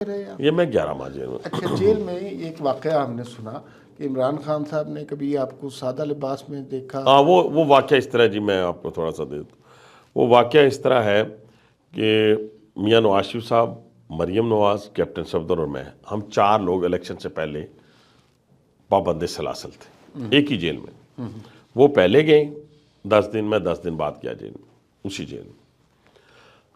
رہے آپ؟ یہ میں 11 ماہ جیل میں. اچھا، جیل میں ایک واقعہ ہم نے سنا کہ عمران خان صاحب نے کبھی آپ کو سادہ لباس میں دیکھا. ہاں وہ واقعہ اس طرح، جی میں آپ کو تھوڑا سا دے دوں. وہ واقعہ اس طرح ہے کہ میاں نواز شریف صاحب، مریم نواز، کیپٹن صفدر اور میں، ہم 4 لوگ الیکشن سے پہلے پابند سلاسل تھے ایک ہی جیل میں. وہ پہلے گئے 10 دن، میں 10 دن بعد گیا جیل میں، اسی جیل میں.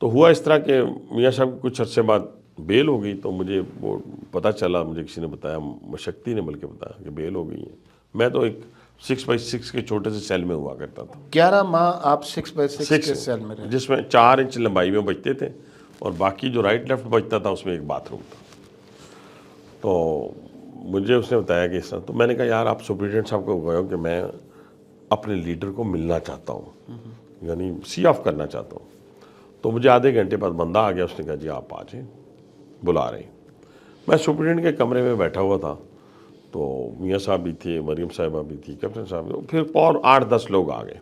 تو ہوا اس طرح کہ میاں صاحب کچھ عرصے بعد بیل ہو گئی. تو مجھے وہ پتہ چلا، مجھے کسی نے بتایا، مشکتی نے بلکہ بتایا کہ بیل ہو گئی ہے. میں تو ایک 6x6 کے چھوٹے سے سیل میں ہوا کرتا تھا. 11 ماہ آپ 6x6 کے سیل میں رہے؟ جس میں 4 انچ لمبائی میں بچتے تھے، اور باقی جو رائٹ لیفٹ بچتا تھا اس میں ایک باتھ روم تھا. تو مجھے اس نے بتایا کہ اس طرح. تو میں نے کہا یار آپ سپرنٹینڈنٹ صاحب کو گئے ہو کہ میں اپنے لیڈر کو ملنا چاہتا ہوں، یعنی سی آف کرنا چاہتا ہوں. تو مجھے آدھے گھنٹے بعد بندہ آ گیا، اس نے کہا جی آپ آ جائیں، بلا رہے ہیں. میں سپرنٹینڈنٹ کے کمرے میں بیٹھا ہوا تھا. تو میاں صاحب بھی تھے، مریم صاحبہ بھی تھی، کیپٹن صاحب بھی، پھر اور 8-10 لوگ آ گئے.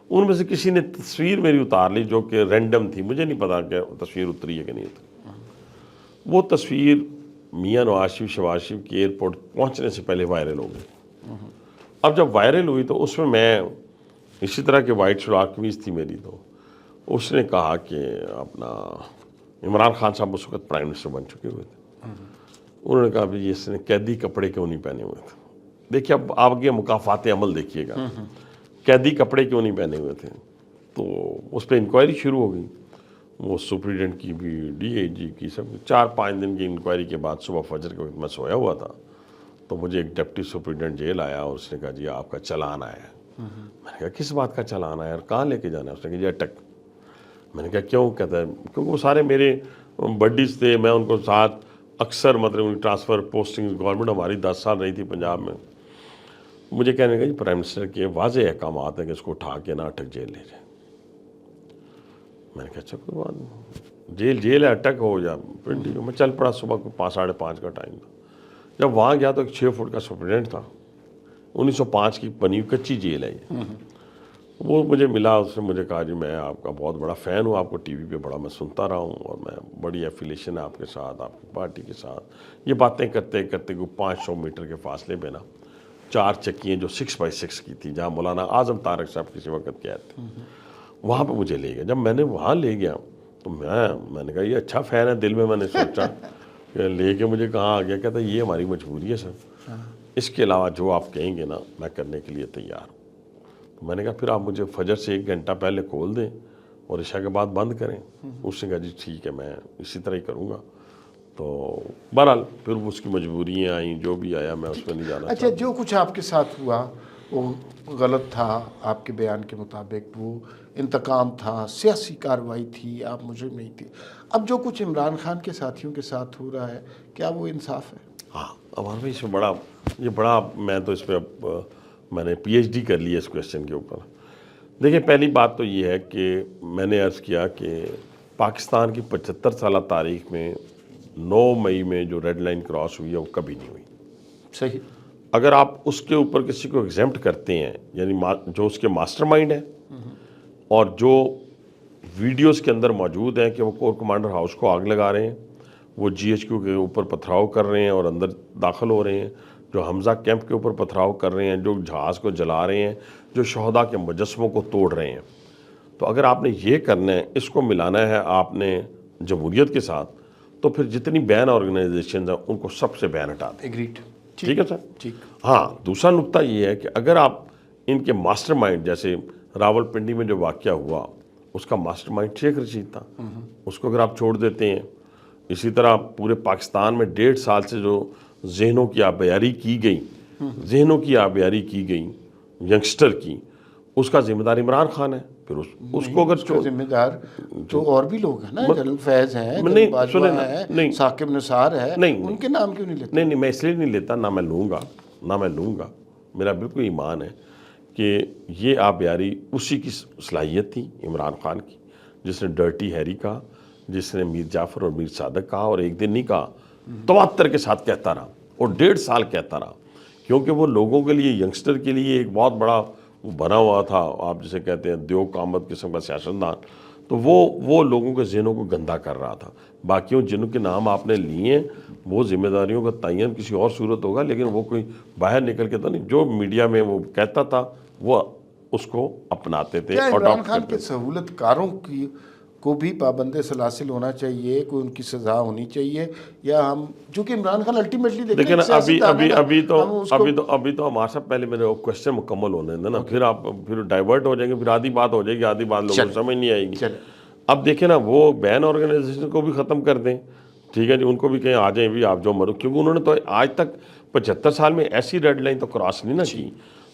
ان میں سے کسی نے تصویر میری اتار لی جو کہ رینڈم تھی، مجھے نہیں پتا کہ تصویر اتری ہے کہ نہیں اتری. وہ تصویر میاں نواز شریف شہباز شریف کی ایئرپورٹ پہنچنے سے پہلے وائرل ہو گئی. اب جب وائرل ہوئی تو اس میں اسی طرح کے وائٹ شلوار قمیض تھی میری. تو اس نے کہا کہ اپنا عمران خان صاحب اس وقت پرائم منسٹر بن چکے ہوئے تھے. انہوں نے کہا بھی اس نے قیدی کپڑے کیوں نہیں پہنے ہوئے تھے. دیکھیے اب آپ کے مکافات عمل دیکھیے گا، قیدی کپڑے کیوں نہیں پہنے ہوئے تھے. تو اس پہ انکوائری شروع ہو گئی. وہ سپرنٹینڈنٹ کی بھی، ڈی آئی جی کی، سب 4-5 دن کی انکوائری کے بعد صبح فجر کے وقت میں سویا ہوا تھا. تو مجھے ایک ڈپٹی سپرنٹینڈنٹ جیل آیا اور اس نے کہا جی آپ کا چلان آیا ہے. میں نے کہا کس بات کا چلان آیا اور کہاں لے کے جانا ہے؟ اس نے کہا جی اٹک. میں نے کہا کیوں؟ کہتا ہے کیونکہ وہ سارے میرے بڈیز تھے، میں ان کو ساتھ اکثر مطلب ٹرانسفر پوسٹنگ، گورنمنٹ ہماری 10 سال رہی تھی پنجاب میں. مجھے کہنے کا جی پرائم منسٹر کے واضح احکامات ہیں کہ اس کو اٹھا کے نہ اٹک جیل لے جائیں. میں نے کہا اچھا کوئی بات نہیں، جیل ہے، اٹک ہو یا پنڈی ہو. میں چل پڑا. صبح کو 5-5:30 کا ٹائم تھا. جب وہاں گیا تو ایک 6 فٹ کا سپرنٹینڈنٹ تھا. 1905 کی بنی ہوئی کچی جیل ہے یہ. وہ مجھے ملا، اس نے مجھے کہا جی میں آپ کا بہت بڑا فین ہوں، آپ کو ٹی وی پہ بڑا میں سنتا رہا ہوں، اور میں بڑی ایفیلیشن ہے آپ کے ساتھ، آپ کی پارٹی کے ساتھ. یہ باتیں کرتے کرتے کوئی 500 میٹر کے فاصلے پہ نا 4 چکیاں جو 6x6 کی تھی، جہاں مولانا اعظم طارق صاحب کسی وقت قید تھے، وہاں پہ مجھے لے گیا. جب میں نے وہاں لے گیا تو میں نے کہا یہ اچھا فین ہے. دل میں نے سوچا کہ لے کے مجھے کہاں آ گیا. کہتا یہ ہماری مجبوری ہے سر، اس کے علاوہ جو آپ کہیں گے نا میں کرنے کے لیے تیار ہوں. تو میں نے کہا پھر آپ مجھے فجر سے 1 گھنٹہ پہلے کھول دیں اور عشاء کے بعد بند کریں. اس نے کہا جی ٹھیک ہے میں اسی طرح ہی کروں گا. تو بہرحال پھر اس کی مجبوریاں آئیں، جو بھی آیا میں اس میں نہیں جانا. اچھا، جو کچھ آپ کے ساتھ ہوا وہ غلط تھا آپ کے بیان کے مطابق، وہ انتقام تھا، سیاسی کارروائی تھی، آپ مجرم نہیں تھے. اب جو کچھ عمران خان کے ساتھیوں کے ساتھ ہو رہا ہے، کیا وہ انصاف ہے؟ ہاں ہمارا بھائی اس میں بڑا میں تو اس پہ اب میں نے پی ایچ ڈی کر لی ہے اس کویشچن کے اوپر. دیکھیں پہلی بات تو یہ ہے کہ میں نے عرض کیا کہ پاکستان کی 75 سالہ تاریخ میں 9 مئی میں جو ریڈ لائن کراس ہوئی ہے وہ کبھی نہیں ہوئی. صحیح. اگر آپ اس کے اوپر کسی کو ایگزیمپٹ کرتے ہیں، یعنی جو اس کے ماسٹر مائنڈ ہے اور جو ویڈیوز کے اندر موجود ہیں کہ وہ کور کمانڈر ہاؤس کو آگ لگا رہے ہیں، وہ جی ایچ کیو کے اوپر پتھراؤ کر رہے ہیں اور اندر داخل ہو رہے ہیں، جو حمزہ کیمپ کے اوپر پتھراؤ کر رہے ہیں، جو جہاز کو جلا رہے ہیں، جو شہداء کے مجسموں کو توڑ رہے ہیں. تو اگر آپ نے یہ کرنا ہے، اس کو ملانا ہے آپ نے جمہوریت کے ساتھ، تو پھر جتنی بین آرگنائزیشنز ہیں ان کو سب سے بین ہٹا دیں. ایگریڈ. ٹھیک ہے سر. ٹھیک. ہاں دوسرا نقطہ یہ ہے کہ اگر آپ ان کے ماسٹر مائنڈ، جیسے راول پنڈی میں جو واقعہ ہوا اس کا ماسٹر مائنڈ شیخ رشید تھا، اس کو اگر آپ چھوڑ دیتے ہیں، اسی طرح پورے پاکستان میں 1.5 سال سے جو ذہنوں کی آبیاری کی گئی ینگسٹر کی، اس کا ذمہ دار عمران خان ہے. پھر اس کو اگر ذمہ دار تو اور بھی لوگ ہیں نا، جنرل فیض ہیں، جنرل باجوہ ہیں، ثاقب نثار ہے، ان کے نام کیوں نہیں لیتے؟ نہیں میں اس لیے نہیں لیتا، نہ میں لوں گا. میرا بالکل ایمان ہے کہ یہ آبیاری اسی کی صلاحیت تھی، عمران خان کی، جس نے ڈرٹی ہیری کہا، جس نے میر جعفر اور میر صادق کہا، اور ایک دن نہیں کہا، تواتر کے ساتھ کہتا رہا اور 1.5 سال کہتا رہا. کیونکہ وہ لوگوں کے لیے، ینگسٹر کے لیے ایک بہت بڑا بنا ہوا تھا، آپ جسے کہتے ہیں دیو کامت قسم کا سیاستدان. تو وہ لوگوں کے ذہنوں کو گندا کر رہا تھا. باقیوں جنوں کے نام آپ نے لیے ہیں وہ ذمہ داریوں کا تعین کسی اور صورت ہوگا, لیکن وہ کوئی باہر نکل کے تو نہیں. جو میڈیا میں وہ کہتا تھا وہ اس کو اپناتے تھے. کیا عمران خان کے سہولت کاروں کو بھی پابند سلاسل ہونا چاہیے, کوئی ان کی سزا ہونی چاہیے, یا ہم چونکہ عمران خان الٹیمیٹلی دیکھیں نا ابھی تو ہمارے ساتھ پہلے میرے کوشچن مکمل ہونے دیں نا, پھر ڈائیورٹ ہو جائیں گے, پھر آدھی بات ہو جائے گی, آدھی بات لوگوں کو سمجھ نہیں آئے گی. اب دیکھیں نا وہ بین آرگنائزیشن کو بھی ختم کر دیں, ٹھیک ہے جی, ان کو بھی کہیں آ جائیں بھی آپ جو مرو, کیونکہ انہوں نے تو آج تک 75 سال میں ایسی ریڈ لائن تو کراس نہیں نہ کی.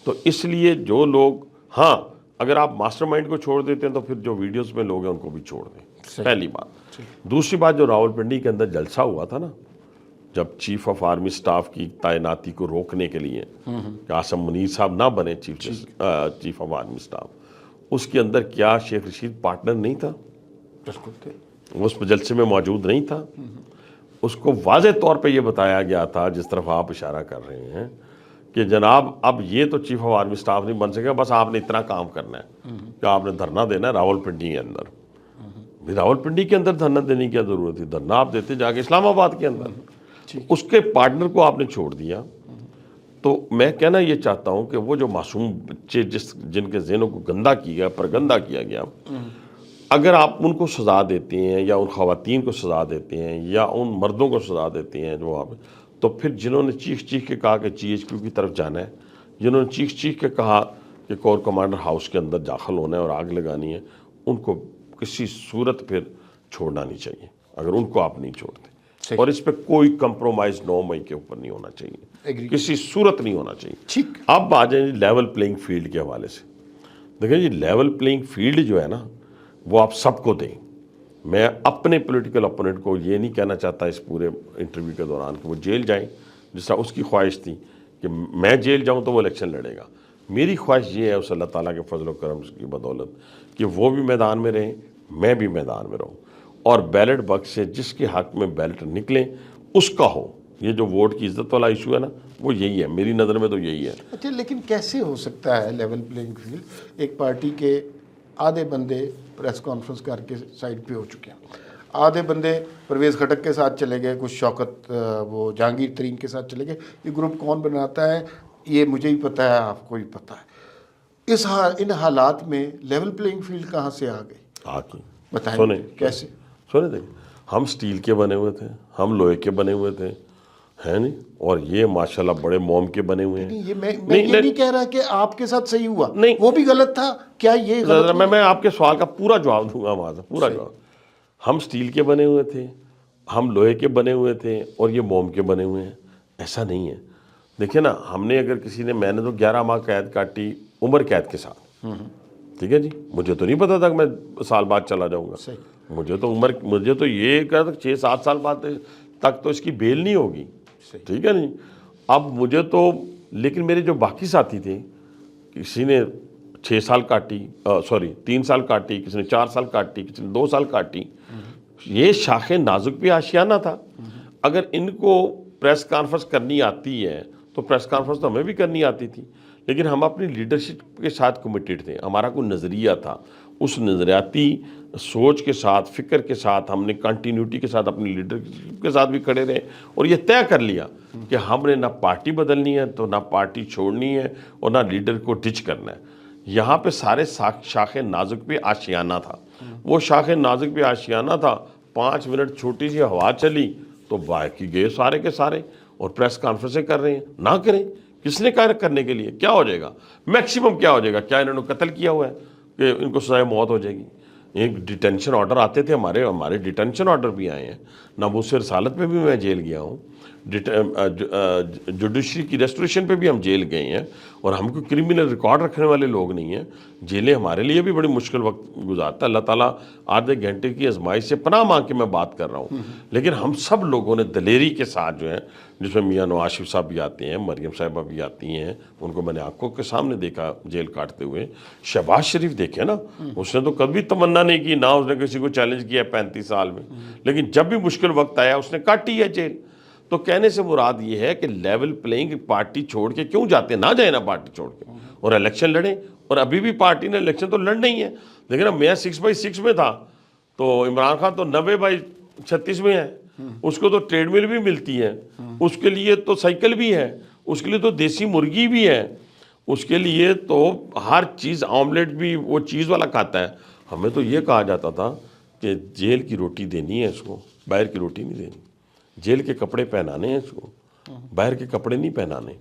تو اس لیے جو لوگ, ہاں اگر آپ ماسٹر مائنڈ کو چھوڑ دیتے ہیں تو پھر جو ویڈیوز میں لوگ ہیں ان کو بھی چھوڑ دیں, پہلی بات. دوسری بات, جو راولپنڈی کے اندر جلسہ ہوا تھا نا, جب چیف آف آرمی سٹاف کی تعیناتی کو روکنے کے لیے کہ عاصم منیر صاحب نہ بنے چیف آف آرمی سٹاف, اس کے اندر کیا شیخ رشید پارٹنر نہیں تھا؟ اس جلسے میں موجود نہیں تھا. اس کو واضح طور پہ یہ بتایا گیا تھا, جس طرف آپ اشارہ کر رہے ہیں, کہ جناب اب یہ تو چیف آف آرمی سٹاف نہیں بن سکے, بس آپ نے اتنا کام کرنا ہے کہ آپ نے دھرنا دینا ہے راولپنڈی کے اندر. راولپنڈی کے اندر دھرنا دینے کی کیا ضرورت تھی؟ دھرنا آپ دیتے جا کے اسلام آباد کے اندر. اس کے پارٹنر کو آپ نے چھوڑ دیا. تو میں کہنا یہ چاہتا ہوں کہ وہ جو معصوم بچے جن کے ذہنوں کو گندا کیا گیا, پرگندہ کیا گیا, اگر آپ ان کو سزا دیتے ہیں یا ان خواتین کو سزا دیتے ہیں یا ان مردوں کو سزا دیتے ہیں جو آپ, تو پھر جنہوں نے چیخ کے کہا کہ جی ایچ کیو کی طرف جانا ہے, جنہوں نے چیخ کے کہا کہ کور کمانڈر ہاؤس کے اندر داخل ہونا ہے اور آگ لگانی ہے, ان کو کسی صورت پھر چھوڑنا نہیں چاہیے, اگر ان کو آپ نہیں چھوڑتے. اور اس پہ کوئی کمپرومائز 9 مئی کے اوپر نہیں ہونا چاہیے, کسی صورت نہیں ہونا چاہیے. اب آ جائیں لیول پلینگ فیلڈ کے حوالے سے. دیکھیں جی, لیول پلینگ فیلڈ جو ہے نا وہ آپ سب کو دیں. میں اپنے پولیٹیکل اپوننٹ کو یہ نہیں کہنا چاہتا اس پورے انٹرویو کے دوران کہ وہ جیل جائیں, جس طرح اس کی خواہش تھی کہ میں جیل جاؤں تو وہ الیکشن لڑے گا. میری خواہش یہ ہے اس اللہ تعالیٰ کے فضل و کرم کی بدولت کہ وہ بھی میدان میں رہیں, میں بھی میدان میں رہوں, اور بیلٹ باکس سے جس کے حق میں بیلٹ نکلیں اس کا ہو. یہ جو ووٹ کی عزت والا ایشو ہے نا, وہ یہی ہے, میری نظر میں تو یہی ہے. اچھا, لیکن کیسے ہو سکتا ہے لیول پلینگ فیلڈ؟ ایک پارٹی کے آدھے بندے پریس کانفرنس کر کے سائڈ پہ ہو چکے ہیں, آدھے بندے پرویز خٹک کے ساتھ چلے گئے, کچھ شوکت وہ جہانگیر ترین کے ساتھ چلے گئے. یہ گروپ کون بناتا ہے یہ مجھے ہی پتہ ہے, آپ کو بھی پتہ ہے. ان حالات میں لیول پلینگ فیلڈ کہاں سے آ گئی؟ بتائیں کیسے؟ سنیں دیکھیں, ہم سٹیل کے بنے ہوئے تھے, ہم لوہے کے بنے ہوئے تھے, ہے نہیں, اور یہ ماشاءاللہ بڑے موم کے بنے ہوئے ہیں. میں یہ نہیں کہہ رہا کہ آپ کے ساتھ صحیح ہوا, نہیں وہ بھی غلط تھا. کیا یہ غلط؟ میں آپ کے سوال کا پورا جواب دوں گا, وہاں سے پورا جواب. ہم سٹیل کے بنے ہوئے تھے, ہم لوہے کے بنے ہوئے تھے, اور یہ موم کے بنے ہوئے ہیں. ایسا نہیں ہے. دیکھیں نا, ہم نے اگر کسی نے, میں نے تو 11 ماہ قید کاٹی عمر قید کے ساتھ, ٹھیک ہے جی. مجھے تو نہیں پتا تھا کہ میں سال بعد چلا جاؤں گا. مجھے تو یہ کہا 6-7 سال بعد تک تو اس کی بیل نہیں ہوگی, ٹھیک ہے نہیں. اب مجھے تو, لیکن میرے جو باقی ساتھی تھے, کسی نے 6 سال کاٹی, 3 سال کاٹی, کسی نے 4 سال کاٹی, کسی نے 2 سال کاٹی. یہ شاخ نازک پہ آشیانہ تھا. اگر ان کو پریس کانفرنس کرنی آتی ہے تو پریس کانفرنس تو ہمیں بھی کرنی آتی تھی, لیکن ہم اپنی لیڈرشپ کے ساتھ کمیٹڈ تھے. ہمارا کوئی نظریہ تھا, اس نظریاتی سوچ کے ساتھ, فکر کے ساتھ ہم نے کنٹینیوٹی کے ساتھ اپنی لیڈرشپ کے ساتھ بھی کھڑے رہے, اور یہ طے کر لیا کہ ہم نے نہ پارٹی بدلنی ہے تو نہ پارٹی چھوڑنی ہے, اور نہ لیڈر کو ڈچ کرنا ہے. یہاں پہ سارے شاخ نازک پہ آشیانہ تھا. وہ شاخ نازک پہ آشیانہ تھا, 5 منٹ چھوٹی سی ہوا چلی تو باقی گئے سارے کے سارے, اور پریس کانفرنسیں کر رہے ہیں. نہ کریں, کس نے کہا کرنے کے لیے؟ کیا ہو جائے گا میکسیمم؟ کیا ہو جائے گا؟ کیا انہوں نے قتل کیا ہوا ہے کہ ان کو سزائے موت ہو جائے گی؟ ایک ڈیٹینشن آرڈر آتے تھے, ہمارے ڈیٹینشن آرڈر بھی آئے ہیں. ناموس رسالت پہ بھی میں جیل گیا ہوں, جوڈیشری کی ریسٹوریشن پہ بھی ہم جیل گئے ہیں, اور ہم کوئی کرمنل ریکارڈ رکھنے والے لوگ نہیں ہیں. جیلیں ہمارے لیے بھی بڑی مشکل وقت گزارتا ہے. اللہ تعالیٰ آدھے گھنٹے کی آزمائش سے پناہ مانگ کے میں بات کر رہا ہوں, لیکن ہم سب لوگوں نے دلیری کے ساتھ جو ہے, جس میں میاں نواز شریف صاحب بھی آتے ہیں, مریم صاحبہ بھی آتی ہیں, ان کو میں نے آنکھوں کے سامنے دیکھا جیل کاٹتے ہوئے. شہباز شریف دیکھے نا, اس نے تو کبھی تمنا نہیں کی, نہ اس نے کسی کو چیلنج کیا 35 سال میں, لیکن جب بھی مشکل وقت آیا اس نے کاٹی ہے جیل. تو کہنے سے مراد یہ ہے کہ لیول پلینگ پارٹی چھوڑ کے کیوں جاتے ہیں، نہ جائیں نا پارٹی چھوڑ کے اور الیکشن لڑیں. اور ابھی بھی پارٹی نے الیکشن تو لڑنا ہی ہے. لیکن اب میں 6/6 میں تھا تو عمران خان تو 90/36 میں ہے. اس کو تو ٹریڈ مل بھی ملتی ہے، اس کے لیے تو سائیکل بھی ہے، اس کے لیے تو دیسی مرغی بھی ہے، اس کے لیے تو ہر چیز، آملیٹ بھی وہ چیز والا کھاتا ہے. ہمیں تو یہ کہا جاتا تھا کہ جیل کی روٹی دینی ہے اس کو، باہر کی روٹی نہیں دینی. جیل کے کپڑے پہنانے ہیں اس کو، باہر کے کپڑے نہیں پہنانے.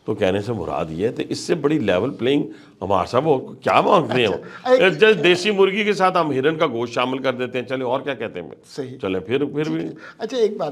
تو کہنے سے مراد یہ ہے تو اس سے بڑی لیول پلینگ ہمارا صاحب کیا مانگتے ہیں. دیسی مرغی کے ساتھ ہم ہرن کا گوشت شامل کر دیتے ہیں، چلے اور کیا کہتے ہیں. صحیح. چلیں پھر بھی اچھا ایک بات